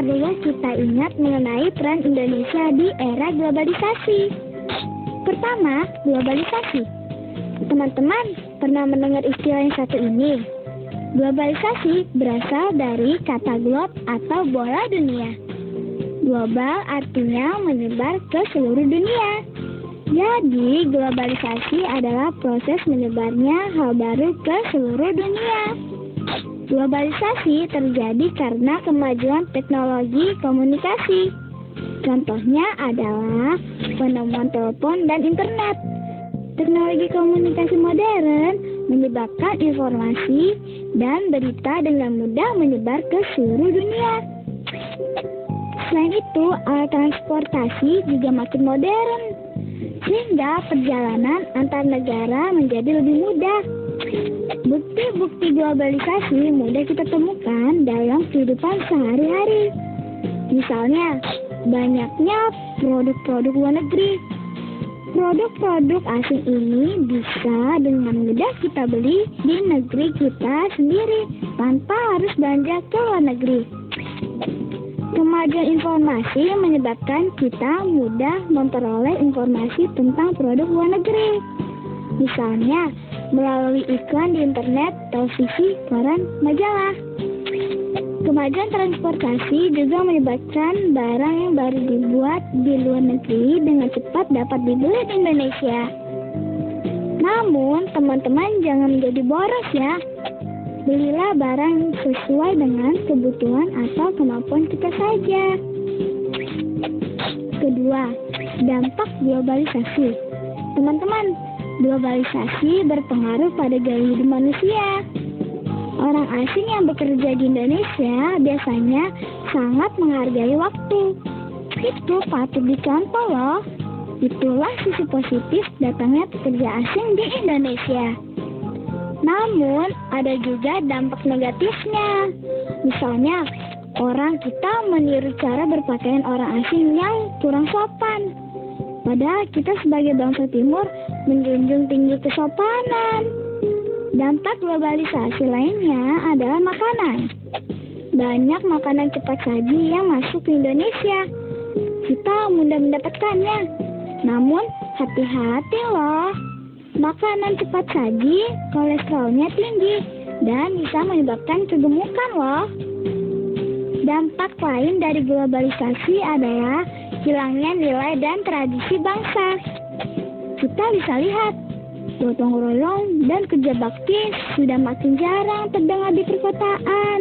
perlu kita ingat mengenai peran Indonesia di era globalisasi. Pertama, globalisasi. Teman-teman pernah mendengar istilah yang satu ini? Globalisasi berasal dari kata globe atau bola dunia. Global artinya menyebar ke seluruh dunia. Jadi, globalisasi adalah proses menyebarnya hal baru ke seluruh dunia. Globalisasi terjadi karena kemajuan teknologi komunikasi. Contohnya adalah penemuan telepon dan internet. Teknologi komunikasi modern menyebabkan informasi dan berita dengan mudah menyebar ke seluruh dunia. Selain itu, alat transportasi juga makin modern, sehingga perjalanan antar negara menjadi lebih mudah. Bukti-bukti globalisasi mudah kita temukan dalam kehidupan sehari-hari. Misalnya, banyaknya produk-produk luar negeri. Produk-produk asing ini bisa dengan mudah kita beli di negeri kita sendiri tanpa harus belanja ke luar negeri. Kemajuan informasi menyebabkan kita mudah memperoleh informasi tentang produk luar negeri. Misalnya, melalui iklan di internet, televisi, koran, majalah. Kemajuan transportasi juga menyebabkan barang yang baru dibuat di luar negeri dengan cepat dapat dibeli di Indonesia. Namun, teman-teman jangan menjadi boros ya. Belilah barang sesuai dengan kebutuhan atau kemampuan kita saja. Kedua, dampak globalisasi. Teman-teman, globalisasi berpengaruh pada gaya hidup manusia. Orang asing yang bekerja di Indonesia biasanya sangat menghargai waktu. Itu patut dicontoh loh. Itulah sisi positif datangnya pekerja asing di Indonesia. Namun, ada juga dampak negatifnya. Misalnya, orang kita meniru cara berpakaian orang asing yang kurang sopan. Padahal kita sebagai bangsa timur menjunjung tinggi kesopanan. Dampak globalisasi lainnya adalah makanan. Banyak makanan cepat saji yang masuk ke Indonesia. Kita mudah mendapatkannya. Namun, hati-hati loh. Makanan cepat saji, kolesterolnya tinggi, dan bisa menyebabkan kegemukan loh. Dampak lain dari globalisasi adalah hilangnya nilai dan tradisi bangsa. Kita bisa lihat, gotong royong dan kerja bakti sudah makin jarang terdengar di perkotaan.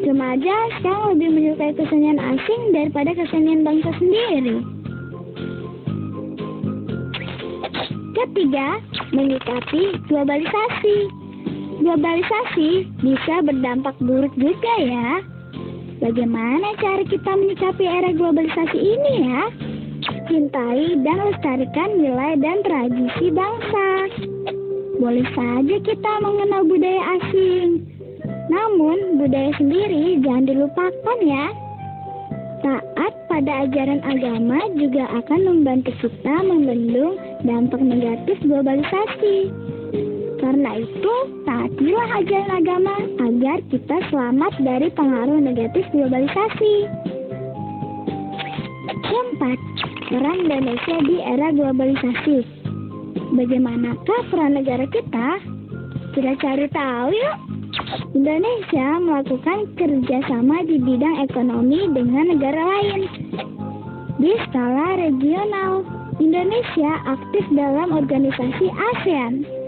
Remaja sekarang lebih menyukai kesenian asing daripada kesenian bangsa sendiri. Ketiga, menyikapi globalisasi. Globalisasi bisa berdampak buruk juga ya. Bagaimana cara kita menyikapi era globalisasi ini ya? Cintai dan lestarikan nilai dan tradisi bangsa. Boleh saja kita mengenal budaya asing, namun budaya sendiri jangan dilupakan ya. Taat pada ajaran agama juga akan membantu kita membendung dampak negatif globalisasi. Karena itu, taatilah ajaran agama agar kita selamat dari pengaruh negatif globalisasi. Keempat, peran Indonesia di era globalisasi. Bagaimanakah peran negara kita? Kita cari tahu yuk. Indonesia melakukan kerjasama di bidang ekonomi dengan negara lain. Di skala regional, Indonesia aktif dalam organisasi ASEAN.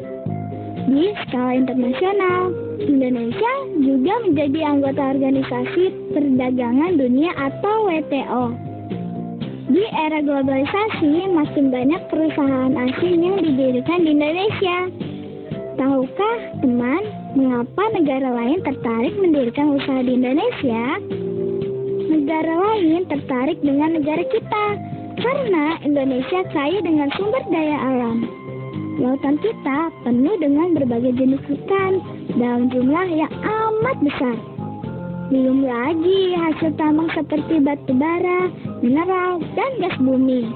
Di skala internasional, Indonesia juga menjadi anggota organisasi perdagangan dunia atau WTO. Di era globalisasi, makin banyak perusahaan asing yang didirikan di Indonesia. Tahukah teman, mengapa negara lain tertarik mendirikan usaha di Indonesia? Negara lain tertarik dengan negara kita karena Indonesia kaya dengan sumber daya alam. Lautan kita penuh dengan berbagai jenis ikan dalam jumlah yang amat besar. Belum lagi hasil tambang seperti batu bara, mineral, dan gas bumi.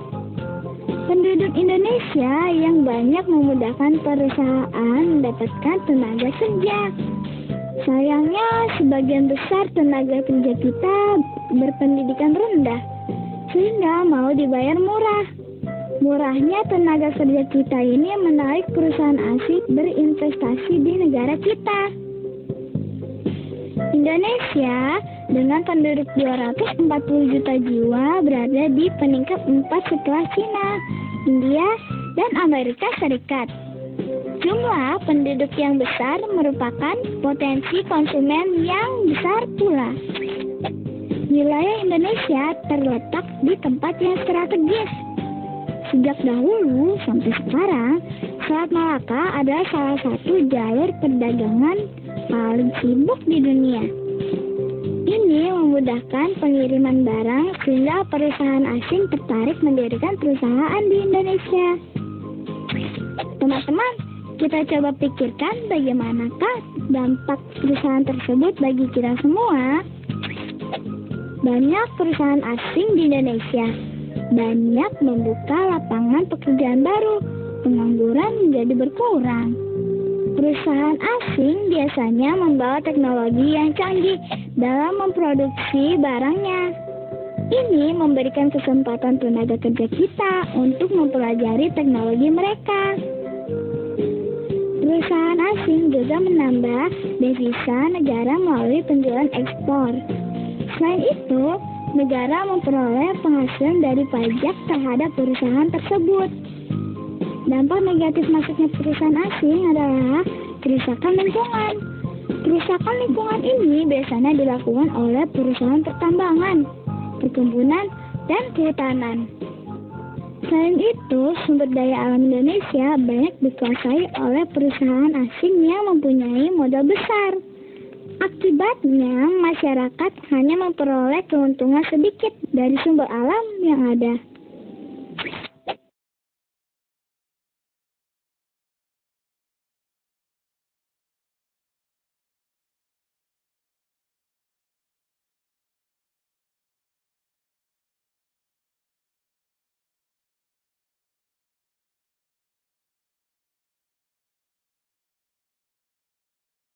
Penduduk Indonesia yang banyak memudahkan perusahaan mendapatkan tenaga kerja. Sayangnya, sebagian besar tenaga kerja kita berpendidikan rendah, sehingga mau dibayar murah. Murahnya tenaga kerja kita ini menarik perusahaan asing berinvestasi di negara kita. Indonesia dengan penduduk 240 juta jiwa berada di peringkat 4 setelah Cina, India, dan Amerika Serikat. Jumlah penduduk yang besar merupakan potensi konsumen yang besar pula. Wilayah Indonesia terletak di tempat yang strategis. Sejak dahulu sampai sekarang, Selat Malaka adalah salah satu jalur perdagangan paling sibuk di dunia. Ini memudahkan pengiriman barang sehingga perusahaan asing tertarik mendirikan perusahaan di Indonesia. Teman-teman, kita coba pikirkan bagaimanakah dampak perusahaan tersebut bagi kita semua. Banyak perusahaan asing di Indonesia, banyak membuka lapangan pekerjaan baru, pengangguran menjadi berkurang. Perusahaan asing biasanya membawa teknologi yang canggih dalam memproduksi barangnya. Ini memberikan kesempatan tenaga kerja kita untuk mempelajari teknologi mereka. Perusahaan asing juga menambah devisa negara melalui penjualan ekspor. Selain itu, negara memperoleh penghasilan dari pajak terhadap perusahaan tersebut. Dampak negatif masuknya perusahaan asing adalah kerusakan lingkungan. Kerusakan lingkungan ini biasanya dilakukan oleh perusahaan pertambangan, perkebunan, dan kehutanan. Selain itu, sumber daya alam Indonesia banyak dikuasai oleh perusahaan asing yang mempunyai modal besar. Akibatnya, masyarakat hanya memperoleh keuntungan sedikit dari sumber alam yang ada.